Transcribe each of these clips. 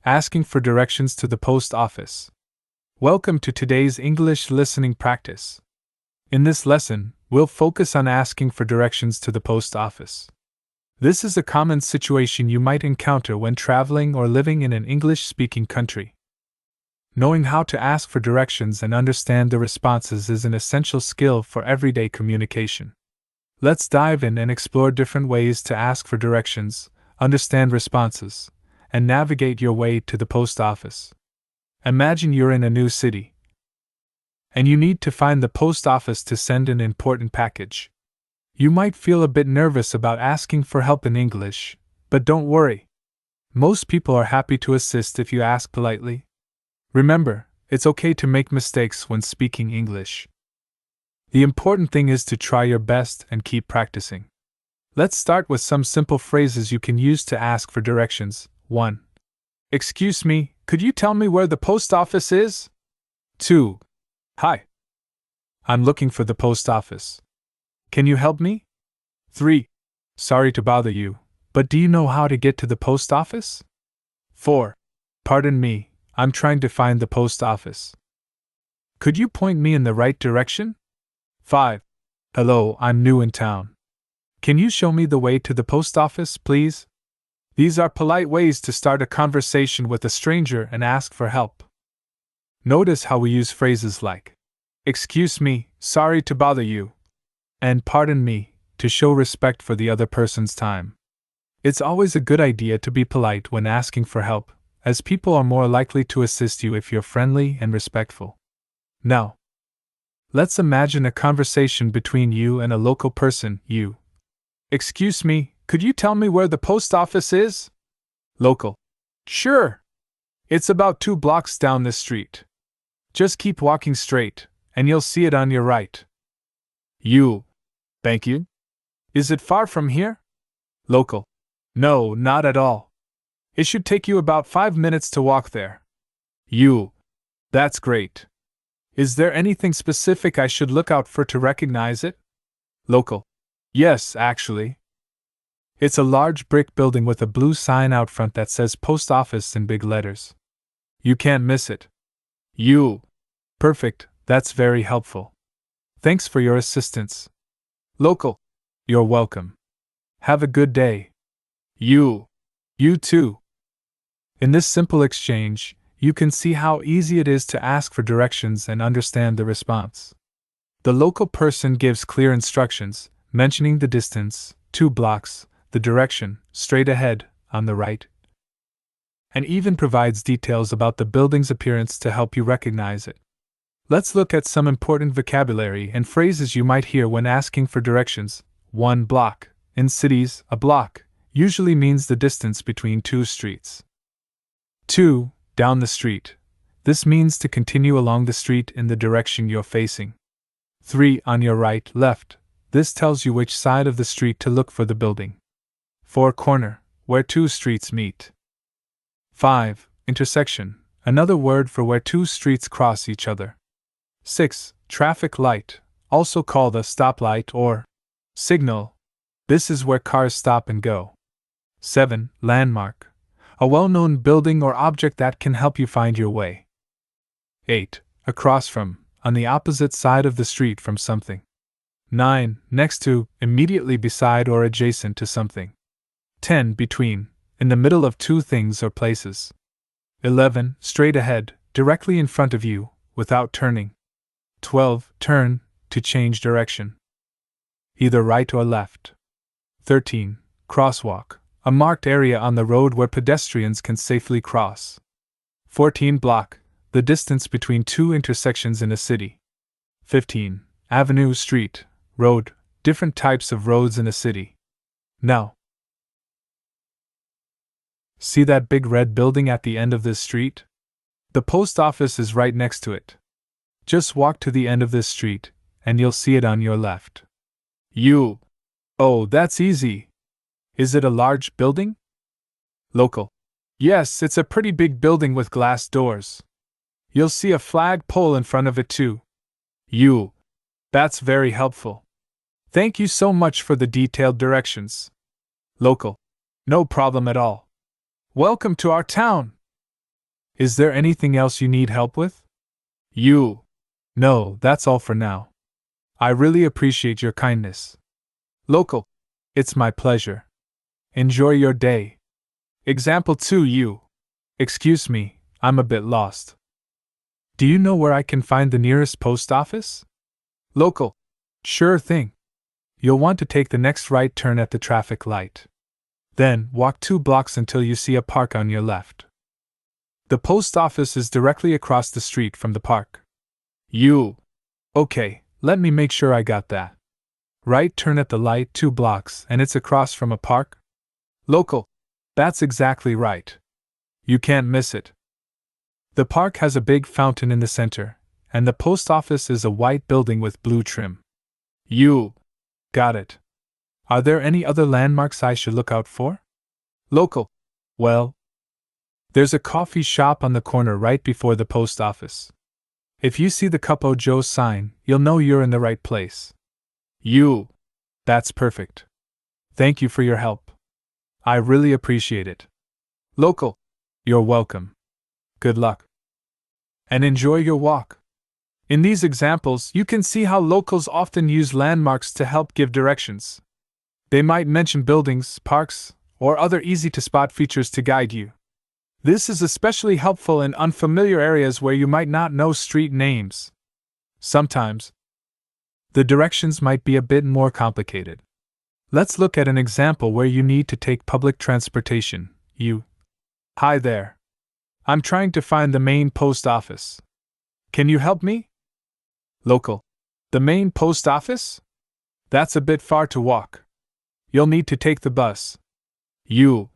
Asking for directions to the post office. Welcome to today's English listening practice. In this lesson, we'll focus on asking for directions to the post office. This is a common situation you might encounter when traveling or living in an English-speaking country. Knowing how to ask for directions and understand the responses is an essential skill for everyday communication. Let's dive in and explore different ways to ask for directions, understand responses, and navigate your way to the post office. Imagine you're in a new city, and you need to find the post office to send an important package. You might feel a bit nervous about asking for help in English, but don't worry. Most people are happy to assist if you ask politely. Remember, it's okay to make mistakes when speaking English. The important thing is to try your best and keep practicing. Let's start with some simple phrases you can use to ask for directions. 1. Excuse me, could you tell me where the post office is? 2. Hi. I'm looking for the post office. Can you help me? 3. Sorry to bother you, but do you know how to get to the post office? 4. Pardon me, I'm trying to find the post office. Could you point me in the right direction? 5. Hello, I'm new in town. Can you show me the way to the post office, please? These are polite ways to start a conversation with a stranger and ask for help. Notice how we use phrases like, excuse me, sorry to bother you, and pardon me, to show respect for the other person's time. It's always a good idea to be polite when asking for help, as people are more likely to assist you if you're friendly and respectful. Now, let's imagine a conversation between you and a local person. You. Excuse me, could you tell me where the post office is? Local. Sure. It's about 2 blocks down this street. Just keep walking straight, and you'll see it on your right. You. Thank you. Is it far from here? Local. No, not at all. It should take you about 5 minutes to walk there. You. That's great. Is there anything specific I should look out for to recognize it? Local. Yes, actually. It's a large brick building with a blue sign out front that says Post Office in big letters. You can't miss it. You. Perfect, that's very helpful. Thanks for your assistance. Local. You're welcome. Have a good day. You. You too. In this simple exchange, you can see how easy it is to ask for directions and understand the response. The local person gives clear instructions, mentioning the distance, 2 blocks, the direction, straight ahead, on the right, and even provides details about the building's appearance to help you recognize it. Let's look at some important vocabulary and phrases you might hear when asking for directions. 1 block. In cities, a block usually means the distance between 2 streets. 2. Down the street. This means to continue along the street in the direction you're facing. 3. On your right, left. This tells you which side of the street to look for the building. 4. Corner, where 2 streets meet. 5. Intersection, another word for where 2 streets cross each other. 6. Traffic light, also called a stoplight or signal. This is where cars stop and go. 7. Landmark, a well-known building or object that can help you find your way. 8. Across from, on the opposite side of the street from something. 9. Next to, immediately beside or adjacent to something. 10. Between, in the middle of 2 things or places. 11. Straight ahead, directly in front of you, without turning. 12. Turn, to change direction, either right or left. 13. Crosswalk, a marked area on the road where pedestrians can safely cross. 14. Block, the distance between 2 intersections in a city. 15. Avenue, street, road, different types of roads in a city. Now, see that big red building at the end of this street? The post office is right next to it. Just walk to the end of this street, and you'll see it on your left. You. Oh, that's easy. Is it a large building? Local. Yes, it's a pretty big building with glass doors. You'll see a flag pole in front of it too. You. That's very helpful. Thank you so much for the detailed directions. Local. No problem at all. Welcome to our town. Is there anything else you need help with? You. No, that's all for now. I really appreciate your kindness. Local. It's my pleasure. Enjoy your day. Example 2 You. Excuse me, I'm a bit lost. Do you know where I can find the nearest post office? Local. Sure thing. You'll want to take the next right turn at the traffic light. Then, walk 2 blocks until you see a park on your left. The post office is directly across the street from the park. You. Okay, let me make sure I got that. Right turn at the light 2 blocks and it's across from a park? Local. That's exactly right. You can't miss it. The park has a big fountain in the center, and the post office is a white building with blue trim. You. Got it. Are there any other landmarks I should look out for? Local. Well, there's a coffee shop on the corner right before the post office. If you see the Cup O' Joe sign, you'll know you're in the right place. You. That's perfect. Thank you for your help. I really appreciate it. Local. You're welcome. Good luck. And enjoy your walk. In these examples, you can see how locals often use landmarks to help give directions. They might mention buildings, parks, or other easy-to-spot features to guide you. This is especially helpful in unfamiliar areas where you might not know street names. Sometimes, the directions might be a bit more complicated. Let's look at an example where you need to take public transportation. You. Hi there. I'm trying to find the main post office. Can you help me? Local. The main post office? That's a bit far to walk. You'll need to take the bus. You.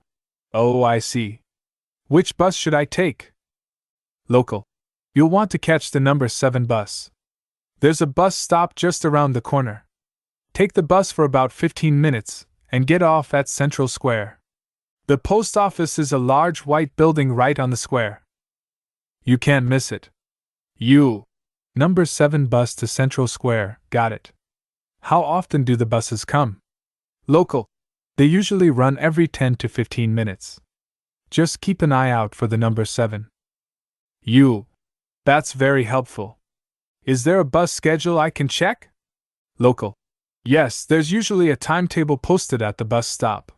Oh, I see. Which bus should I take? Local. You'll want to catch the number 7 bus. There's a bus stop just around the corner. Take the bus for about 15 minutes and get off at Central Square. The post office is a large white building right on the square. You can't miss it. You. Number 7 bus to Central Square, got it. How often do the buses come? Local. They usually run every 10 to 15 minutes. Just keep an eye out for the number 7. You. That's very helpful. Is there a bus schedule I can check? Local. Yes, there's usually a timetable posted at the bus stop.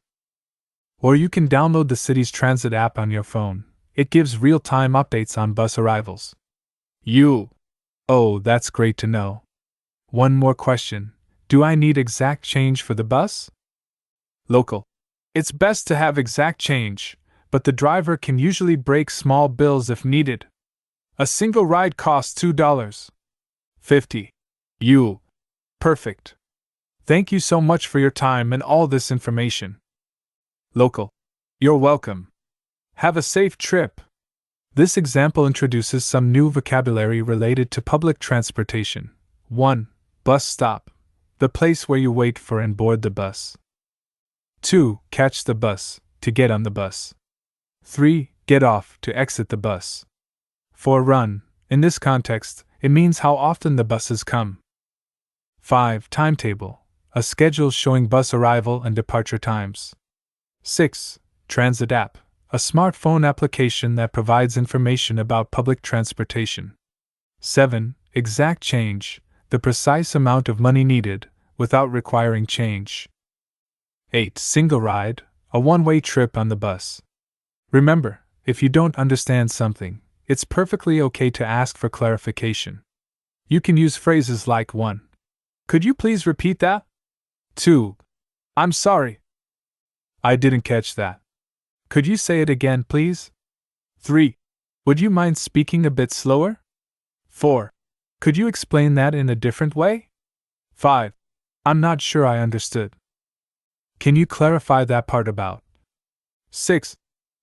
Or you can download the city's transit app on your phone. It gives real-time updates on bus arrivals. You. Oh, that's great to know. One more question. Do I need exact change for the bus? Local. It's best to have exact change, but the driver can usually break small bills if needed. A single ride costs $2.50. You. Perfect. Thank you so much for your time and all this information. Local. You're welcome. Have a safe trip. This example introduces some new vocabulary related to public transportation. 1. Bus stop. The place where you wait for and board the bus. 2. Catch the bus, to get on the bus. 3. Get off, to exit the bus. 4. Run. In this context, it means how often the buses come. 5. Timetable. A schedule showing bus arrival and departure times. 6. Transit app. A smartphone application that provides information about public transportation. 7. Exact change. The precise amount of money needed, without requiring change. 8. Single ride. A one-way trip on the bus. Remember, if you don't understand something, it's perfectly okay to ask for clarification. You can use phrases like 1. Could you please repeat that? 2. I'm sorry. I didn't catch that. Could you say it again, please? 3. Would you mind speaking a bit slower? 4. Could you explain that in a different way? 5. I'm not sure I understood. Can you clarify that part about? 6.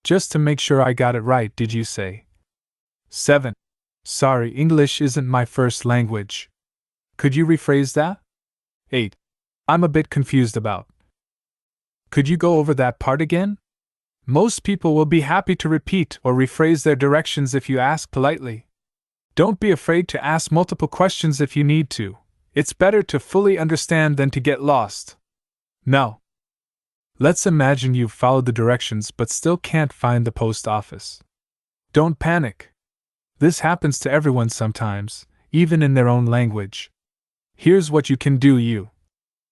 Just to make sure I got it right, did you say? 7. Sorry, English isn't my first language. Could you rephrase that? 8. I'm a bit confused about. Could you go over that part again? Most people will be happy to repeat or rephrase their directions if you ask politely. Don't be afraid to ask multiple questions if you need to. It's better to fully understand than to get lost. Now, let's imagine you've followed the directions but still can't find the post office. Don't panic. This happens to everyone sometimes, even in their own language. Here's what you can do, you.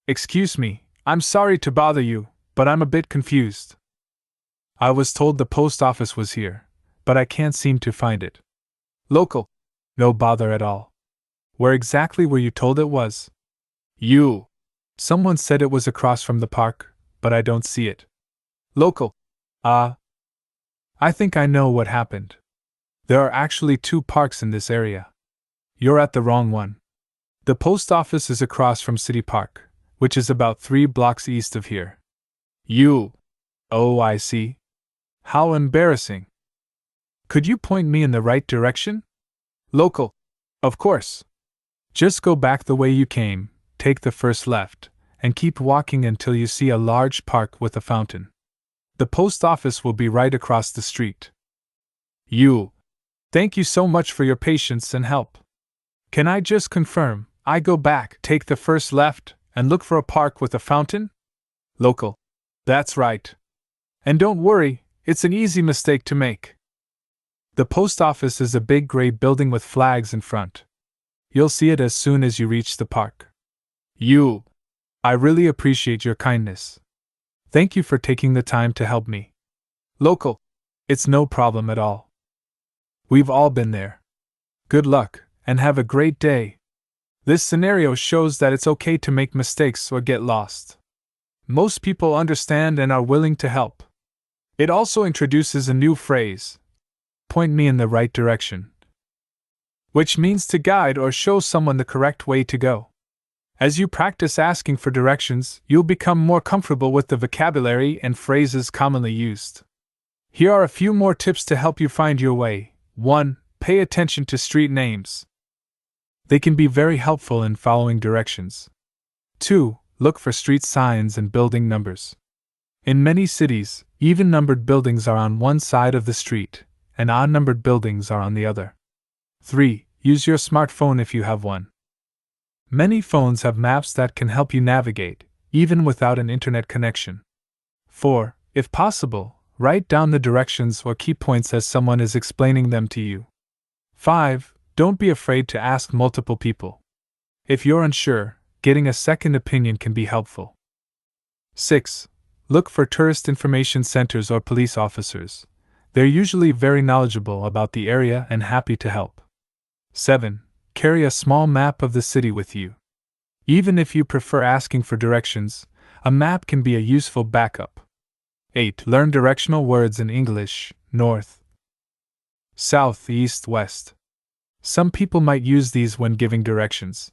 Excuse me, I'm sorry to bother you, but I'm a bit confused. I was told the post office was here, but I can't seem to find it. Local. No bother at all. Where exactly were you told it was? You. Someone said it was across from the park, but I don't see it. Local. I think I know what happened. There are actually 2 parks in this area. You're at the wrong one. The post office is across from City Park, which is about 3 blocks east of here. You. Oh, I see. How embarrassing. Could you point me in the right direction? Local. Of course. Just go back the way you came, take the first left, and keep walking until you see a large park with a fountain. The post office will be right across the street. You. Thank you so much for your patience and help. Can I just confirm, I go back, take the first left, and look for a park with a fountain? Local. That's right. And don't worry, it's an easy mistake to make. The post office is a big gray building with flags in front. You'll see it as soon as you reach the park. You. I really appreciate your kindness. Thank you for taking the time to help me. Local. It's no problem at all. We've all been there. Good luck, and have a great day. This scenario shows that it's okay to make mistakes or get lost. Most people understand and are willing to help. It also introduces a new phrase, point me in the right direction, which means to guide or show someone the correct way to go. As you practice asking for directions, you'll become more comfortable with the vocabulary and phrases commonly used. Here are a few more tips to help you find your way. 1. Pay attention to street names. They can be very helpful in following directions. 2. Look for street signs and building numbers. In many cities, even-numbered buildings are on one side of the street, and odd-numbered buildings are on the other. 3. Use your smartphone if you have one. Many phones have maps that can help you navigate, even without an internet connection. 4. If possible, write down the directions or key points as someone is explaining them to you. 5. Don't be afraid to ask multiple people. If you're unsure, getting a second opinion can be helpful. 6. Look for tourist information centers or police officers. They're usually very knowledgeable about the area and happy to help. 7. Carry a small map of the city with you. Even if you prefer asking for directions, a map can be a useful backup. 8. Learn directional words in English: north, south, east, west. Some people might use these when giving directions.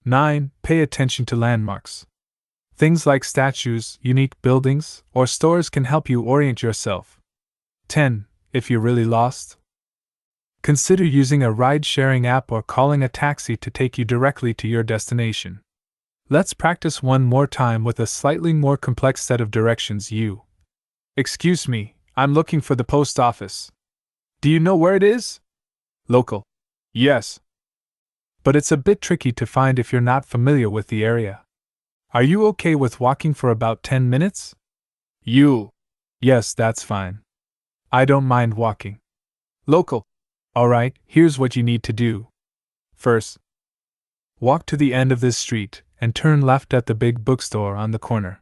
9. Pay attention to landmarks. Things like statues, unique buildings, or stores can help you orient yourself. 10. If you're really lost, consider using a ride-sharing app or calling a taxi to take you directly to your destination. Let's practice one more time with a slightly more complex set of directions. You. Excuse me, I'm looking for the post office. Do you know where it is? Local. Yes. But it's a bit tricky to find if you're not familiar with the area. Are you okay with walking for about 10 minutes? You. Yes, that's fine. I don't mind walking. Local. Alright, here's what you need to do. First, walk to the end of this street and turn left at the big bookstore on the corner.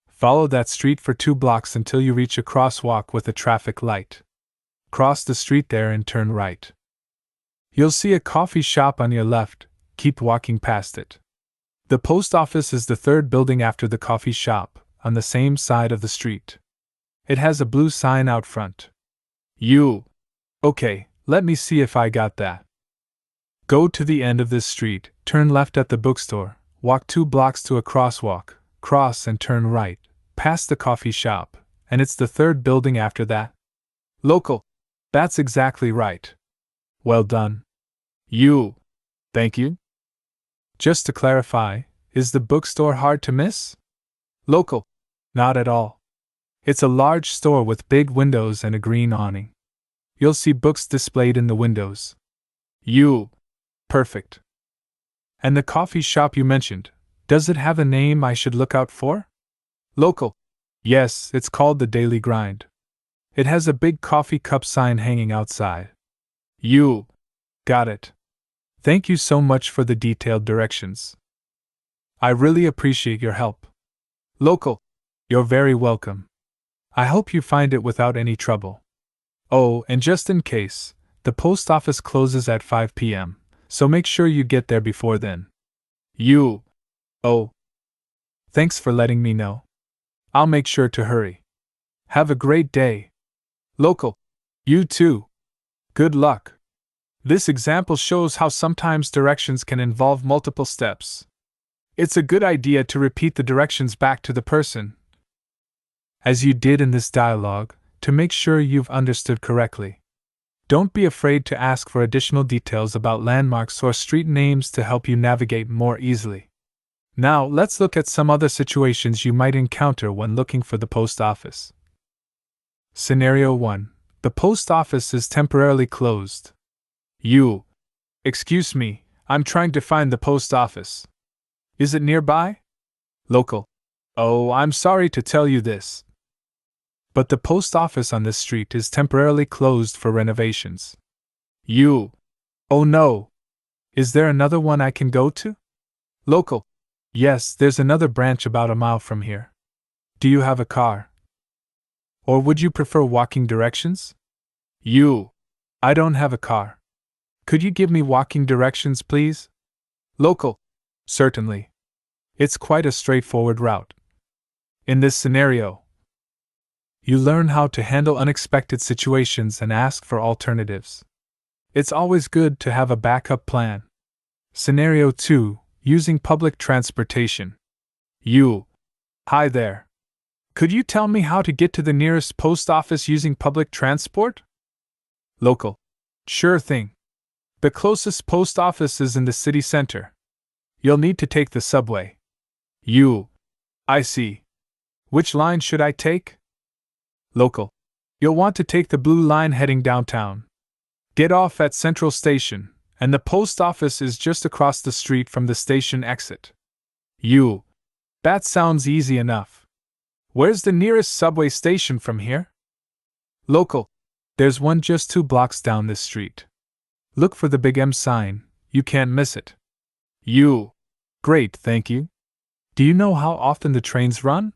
Follow that street for 2 blocks until you reach a crosswalk with a traffic light. Cross the street there and turn right. You'll see a coffee shop on your left. Keep walking past it. The post office is the 3rd building after the coffee shop, on the same side of the street. It has a blue sign out front. You. Okay, let me see if I got that. Go to the end of this street, turn left at the bookstore, walk 2 blocks to a crosswalk, cross and turn right, past the coffee shop, and it's the 3rd building after that. Local. That's exactly right. Well done. You. Thank you. Just to clarify, is the bookstore hard to miss? Local. Not at all. It's a large store with big windows and a green awning. You'll see books displayed in the windows. You. Perfect. And the coffee shop you mentioned, does it have a name I should look out for? Local. Yes, it's called the Daily Grind. It has a big coffee cup sign hanging outside. You got it. Thank you so much for the detailed directions. I really appreciate your help. Local. You're very welcome. I hope you find it without any trouble. Oh, and just in case, the post office closes at 5 p.m., so make sure you get there before then. Oh. Thanks for letting me know. I'll make sure to hurry. Have a great day. Local. You too. Good luck. This example shows how sometimes directions can involve multiple steps. It's a good idea to repeat the directions back to the person, as you did in this dialogue, to make sure you've understood correctly. Don't be afraid to ask for additional details about landmarks or street names to help you navigate more easily. Now, let's look at some other situations you might encounter when looking for the post office. Scenario 1. The post office is temporarily closed. Excuse me, I'm trying to find the post office. Is it nearby? Local. Oh, I'm sorry to tell you this, but the post office on this street is temporarily closed for renovations. Oh no. Is there another one I can go to? Local. Yes, there's another branch about a mile from here. Do you have a car? Or would you prefer walking directions? I don't have a car. Could you give me walking directions, please? Local. Certainly. It's quite a straightforward route. In this scenario, you learn how to handle unexpected situations and ask for alternatives. It's always good to have a backup plan. Scenario 2. Using public transportation. Hi there. Could you tell me how to get to the nearest post office using public transport? Local. Sure thing. The closest post office is in the city center. You'll need to take the subway. I see. Which line should I take? Local. You'll want to take the blue line heading downtown. Get off at Central Station, and the post office is just across the street from the station exit. That sounds easy enough. Where's the nearest subway station from here? Local. There's one just 2 blocks down this street. Look for the big M sign, you can't miss it. Great, thank you. Do you know how often the trains run?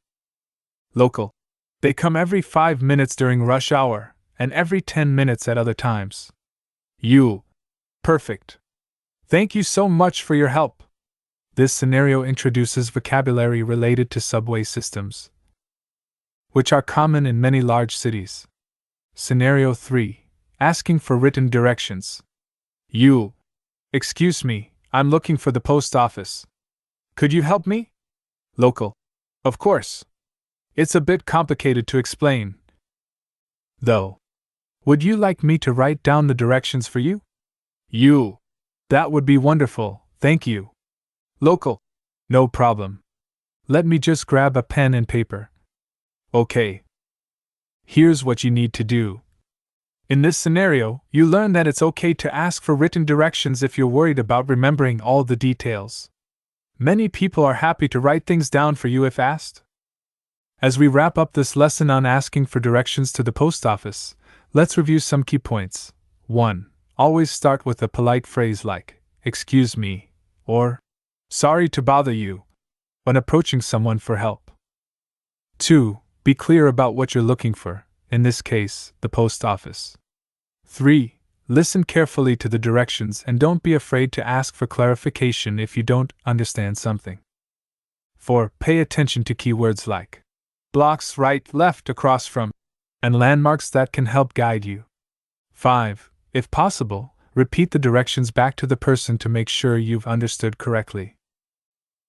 Local. They come every 5 minutes during rush hour, and every 10 minutes at other times. Perfect. Thank you so much for your help. This scenario introduces vocabulary related to subway systems, which are common in many large cities. Scenario 3. Asking for written directions. Excuse me, I'm looking for the post office. Could you help me? Local. Of course. It's a bit complicated to explain, though. Would you like me to write down the directions for you? That would be wonderful, thank you. Local. No problem. Let me just grab a pen and paper. Okay. Here's what you need to do. In this scenario, you learn that it's okay to ask for written directions if you're worried about remembering all the details. Many people are happy to write things down for you if asked. As we wrap up this lesson on asking for directions to the post office, let's review some key points. 1. Always start with a polite phrase like, "Excuse me," or "Sorry to bother you," when approaching someone for help. 2. Be clear about what you're looking for, in this case, the post office. 3. Listen carefully to the directions and don't be afraid to ask for clarification if you don't understand something. 4. Pay attention to keywords like blocks right, left, across from, and landmarks that can help guide you. 5. If possible, repeat the directions back to the person to make sure you've understood correctly.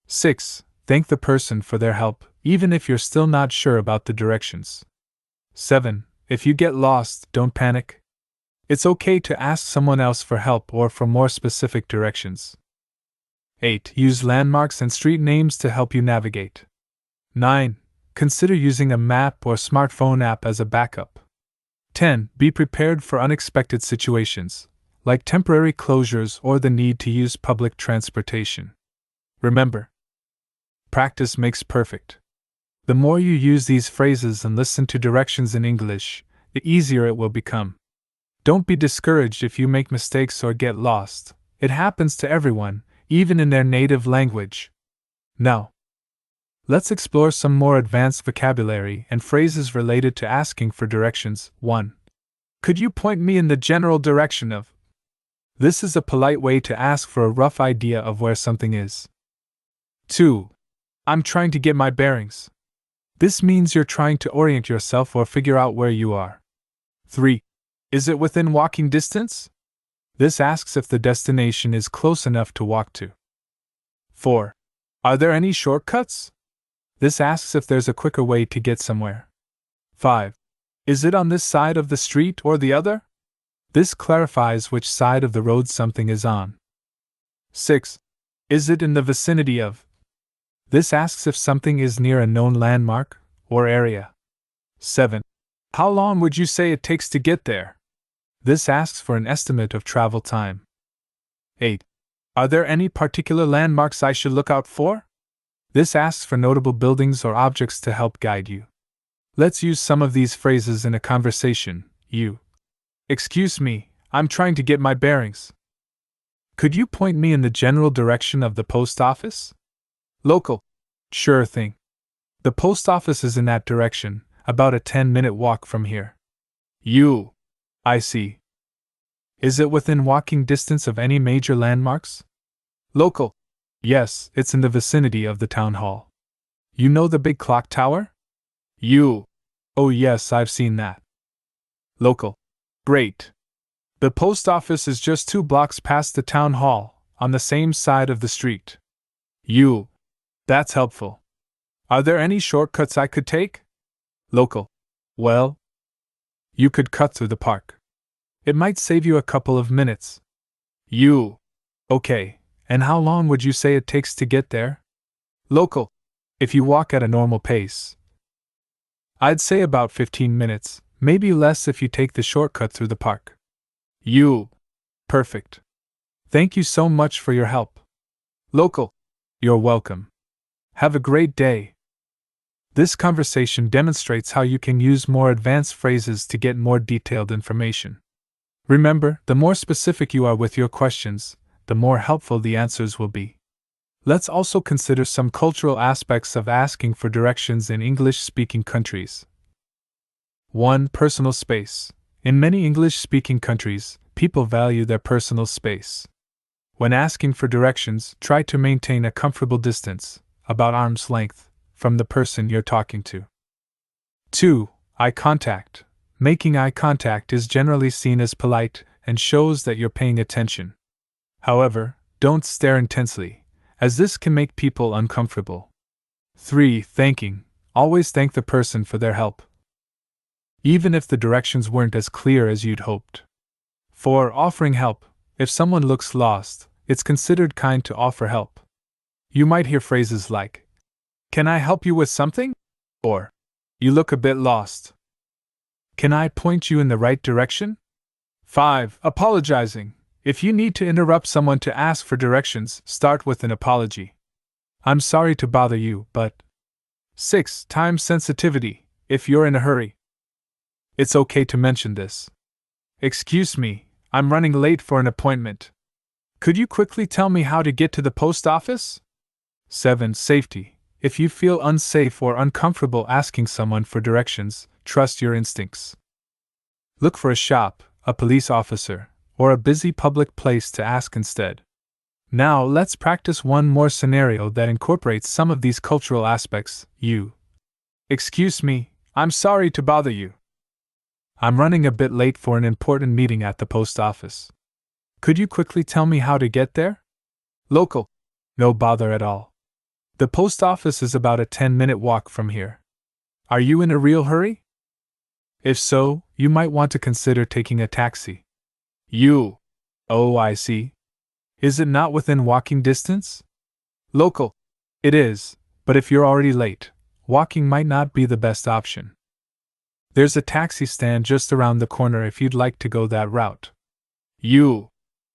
6. Thank the person for their help, even if you're still not sure about the directions. 7. If you get lost, don't panic. It's okay to ask someone else for help or for more specific directions. 8. Use landmarks and street names to help you navigate. 9. Consider using a map or smartphone app as a backup. 10. Be prepared for unexpected situations, like temporary closures or the need to use public transportation. Remember, practice makes perfect. The more you use these phrases and listen to directions in English, the easier it will become. Don't be discouraged if you make mistakes or get lost. It happens to everyone, even in their native language. Now, let's explore some more advanced vocabulary and phrases related to asking for directions. 1. Could you point me in the general direction of? This is a polite way to ask for a rough idea of where something is. 2. I'm trying to get my bearings. This means you're trying to orient yourself or figure out where you are. 3. Is it within walking distance? This asks if the destination is close enough to walk to. 4. Are there any shortcuts? This asks if there's a quicker way to get somewhere. 5. Is it on this side of the street or the other? This clarifies which side of the road something is on. 6. Is it in the vicinity of? This asks if something is near a known landmark or area. 7. How long would you say it takes to get there? This asks for an estimate of travel time. 8. Are there any particular landmarks I should look out for? This asks for notable buildings or objects to help guide you. Let's use some of these phrases in a conversation. You. Excuse me, I'm trying to get my bearings. Could you point me in the general direction of the post office? Local. Sure thing. The post office is in that direction, about a 10-minute walk from here. You. I see. Is it within walking distance of any major landmarks? Local. Yes, it's in the vicinity of the town hall. You know the big clock tower? You. Oh yes, I've seen that. Local. Great. The post office is just 2 blocks past the town hall, on the same side of the street. You. That's helpful. Are there any shortcuts I could take? Local. Well, you could cut through the park. It might save you a couple of minutes. You. Okay, and how long would you say it takes to get there? Local. If you walk at a normal pace, I'd say about 15 minutes, maybe less if you take the shortcut through the park. You. Perfect. Thank you so much for your help. Local. You're welcome. Have a great day. This conversation demonstrates how you can use more advanced phrases to get more detailed information. Remember, the more specific you are with your questions, the more helpful the answers will be. Let's also consider some cultural aspects of asking for directions in English-speaking countries. 1. Personal space. In many English-speaking countries, people value their personal space. When asking for directions, try to maintain a comfortable distance, about arm's length, from the person you're talking to. 2. Eye contact. Making eye contact is generally seen as polite and shows that you're paying attention. However, don't stare intensely, as this can make people uncomfortable. 3. Thanking. Always thank the person for their help, even if the directions weren't as clear as you'd hoped. 4. Offering help. If someone looks lost, it's considered kind to offer help. You might hear phrases like, "Can I help you with something?" Or, "You look a bit lost. Can I point you in the right direction?" 5. Apologizing. If you need to interrupt someone to ask for directions, start with an apology. "I'm sorry to bother you, but..." 6. Time sensitivity. If you're in a hurry, it's okay to mention this. "Excuse me, I'm running late for an appointment. Could you quickly tell me how to get to the post office?" 7. Safety. If you feel unsafe or uncomfortable asking someone for directions, trust your instincts. Look for a shop, a police officer, or a busy public place to ask instead. Now let's practice one more scenario that incorporates some of these cultural aspects. You. "Excuse me, I'm sorry to bother you. I'm running a bit late for an important meeting at the post office. Could you quickly tell me how to get there?" Local. No bother at all. The post office is about a 10-minute walk from here. Are you in a real hurry? If so, you might want to consider taking a taxi. You. Oh, I see. Is it not within walking distance? Local. It is, but if you're already late, walking might not be the best option. There's a taxi stand just around the corner if you'd like to go that route. You.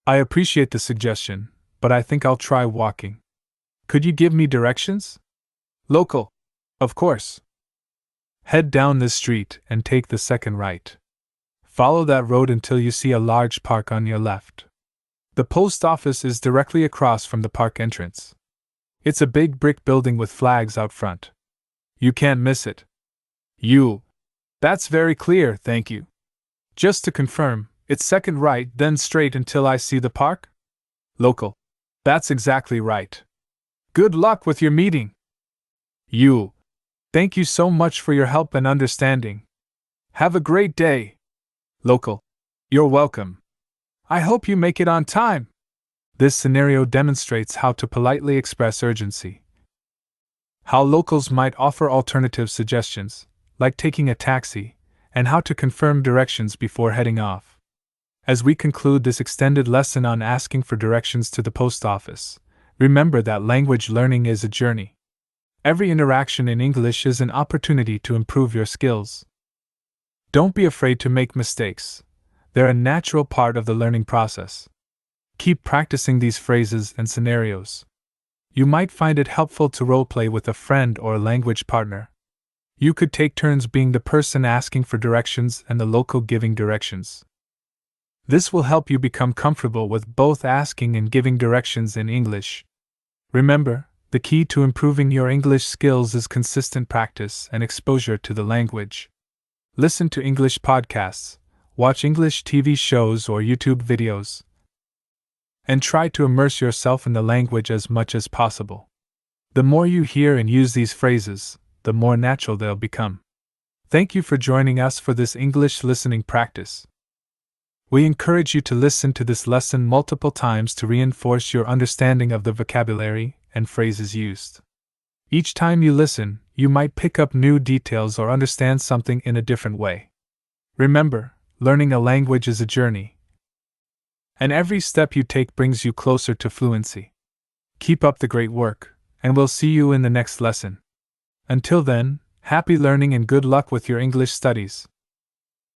I appreciate the suggestion, but I think I'll try walking. Could you give me directions? Local. Of course. Head down this street and take the second right. Follow that road until you see a large park on your left. The post office is directly across from the park entrance. It's a big brick building with flags out front. You can't miss it. That's very clear, thank you. Just to confirm, it's second right, then straight until I see the park? Local. That's exactly right. Good luck with your meeting. Thank you so much for your help and understanding. Have a great day. Local. You're welcome. I hope you make it on time. This scenario demonstrates how to politely express urgency. How locals might offer alternative suggestions, like taking a taxi, and how to confirm directions before heading off. As we conclude this extended lesson on asking for directions to the post office, remember that language learning is a journey. Every interaction in English is an opportunity to improve your skills. Don't be afraid to make mistakes. They're a natural part of the learning process. Keep practicing these phrases and scenarios. You might find it helpful to role-play with a friend or a language partner. You could take turns being the person asking for directions and the local giving directions. This will help you become comfortable with both asking and giving directions in English. Remember, the key to improving your English skills is consistent practice and exposure to the language. Listen to English podcasts, watch English TV shows or YouTube videos, and try to immerse yourself in the language as much as possible. The more you hear and use these phrases, the more natural they'll become. Thank you for joining us for this English listening practice. We encourage you to listen to this lesson multiple times to reinforce your understanding of the vocabulary and phrases used. Each time you listen, you might pick up new details or understand something in a different way. Remember, learning a language is a journey, and every step you take brings you closer to fluency. Keep up the great work, and we'll see you in the next lesson. Until then, happy learning and good luck with your English studies.